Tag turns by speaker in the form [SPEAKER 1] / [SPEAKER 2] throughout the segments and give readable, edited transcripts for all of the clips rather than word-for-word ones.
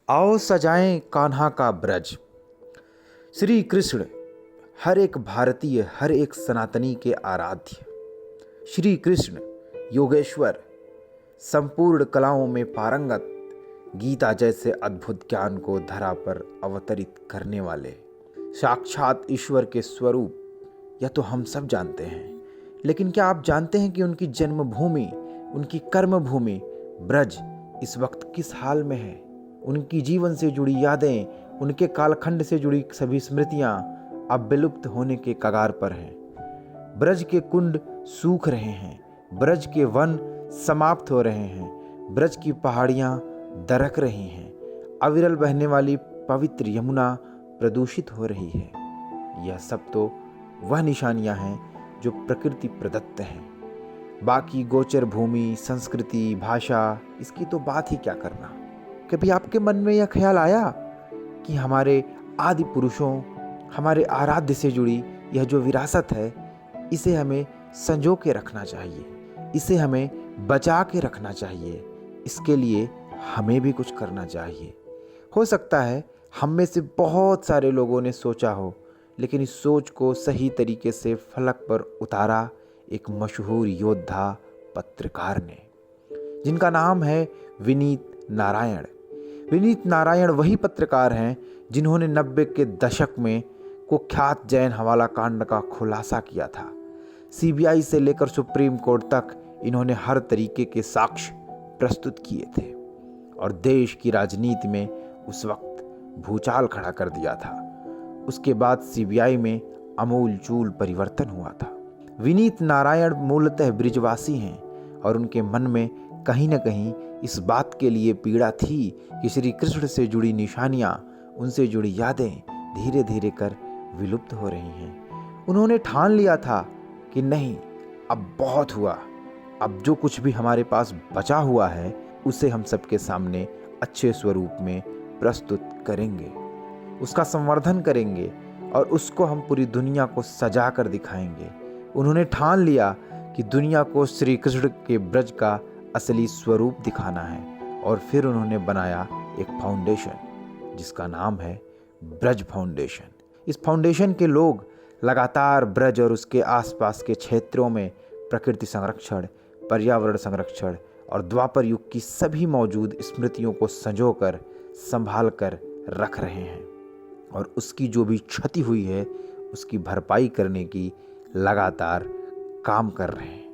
[SPEAKER 1] आओ सजाएं कान्हा का ब्रज। श्री कृष्ण हर एक भारतीय, हर एक सनातनी के आराध्य। श्री कृष्ण योगेश्वर, संपूर्ण कलाओं में पारंगत, गीता जैसे अद्भुत ज्ञान को धरा पर अवतरित करने वाले साक्षात ईश्वर के स्वरूप, यह तो हम सब जानते हैं। लेकिन क्या आप जानते हैं कि उनकी जन्मभूमि, उनकी कर्मभूमि ब्रज इस वक्त किस हाल में है? उनकी जीवन से जुड़ी यादें, उनके कालखंड से जुड़ी सभी स्मृतियां अब विलुप्त होने के कगार पर हैं। ब्रज के कुंड सूख रहे हैं, ब्रज के वन समाप्त हो रहे हैं, ब्रज की पहाड़ियां दरक रही हैं, अविरल बहने वाली पवित्र यमुना प्रदूषित हो रही है। यह सब तो वह निशानियां हैं जो प्रकृति प्रदत्त हैं। बाकी गोचर भूमि, संस्कृति, भाषा, इसकी तो बात ही क्या करना। कभी आपके मन में यह ख्याल आया कि हमारे आदि पुरुषों, हमारे आराध्य से जुड़ी यह जो विरासत है, इसे हमें संजो के रखना चाहिए, इसे हमें बचा के रखना चाहिए, इसके लिए हमें भी कुछ करना चाहिए। हो सकता है हम में से बहुत सारे लोगों ने सोचा हो, लेकिन इस सोच को सही तरीके से फलक पर उतारा एक मशहूर योद्धा पत्रकार ने, जिनका नाम है विनीत नारायण। विनीत नारायण वही पत्रकार हैं जिन्होंने 90 के दशक में कुख्यात जैन हवाला कांड का खुलासा किया था। सीबीआई से लेकर सुप्रीम कोर्ट तक इन्होंने हर तरीके के साक्ष्य प्रस्तुत किए थे और देश की राजनीति में उस वक्त भूचाल खड़ा कर दिया था। उसके बाद सीबीआई में आमूल-चूल परिवर्तन हुआ था। विनीत नारायण मूलतः ब्रिजवासी हैं और उनके मन में कहीं न कहीं इस बात के लिए पीड़ा थी कि श्री कृष्ण से जुड़ी निशानियां, उनसे जुड़ी यादें धीरे धीरे कर विलुप्त हो रही हैं। उन्होंने ठान लिया था कि नहीं, अब बहुत हुआ, अब जो कुछ भी हमारे पास बचा हुआ है उसे हम सबके सामने अच्छे स्वरूप में प्रस्तुत करेंगे, उसका संवर्धन करेंगे और उसको हम पूरी दुनिया को सजा कर दिखाएंगे। उन्होंने ठान लिया कि दुनिया को श्री कृष्ण के ब्रज का असली स्वरूप दिखाना है और फिर उन्होंने बनाया एक फाउंडेशन जिसका नाम है ब्रज फाउंडेशन। इस फाउंडेशन के लोग लगातार ब्रज और उसके आसपास के क्षेत्रों में प्रकृति संरक्षण, पर्यावरण संरक्षण और द्वापर युग की सभी मौजूद स्मृतियों को संजोकर संभाल कर रख रहे हैं और उसकी जो भी क्षति हुई है उसकी भरपाई करने की लगातार काम कर रहे हैं।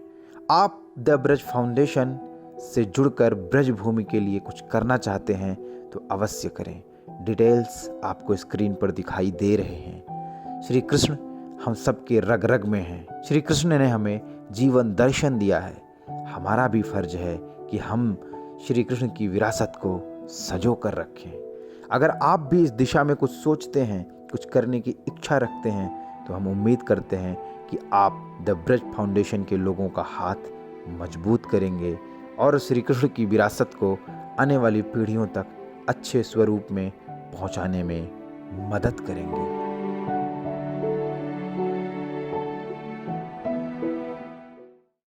[SPEAKER 1] आप द ब्रज फाउंडेशन से जुड़कर ब्रज भूमि के लिए कुछ करना चाहते हैं तो अवश्य करें। डिटेल्स आपको स्क्रीन पर दिखाई दे रहे हैं। श्री कृष्ण हम सबके रग रग में हैं। श्री कृष्ण ने हमें जीवन दर्शन दिया है। हमारा भी फर्ज है कि हम श्री कृष्ण की विरासत को संजो कर रखें। अगर आप भी इस दिशा में कुछ सोचते हैं, कुछ करने की इच्छा रखते हैं, तो हम उम्मीद करते हैं कि आप द ब्रज फाउंडेशन के लोगों का हाथ मजबूत करेंगे और श्री कृष्ण की विरासत को आने वाली पीढ़ियों तक अच्छे स्वरूप में पहुंचाने में मदद करेंगे।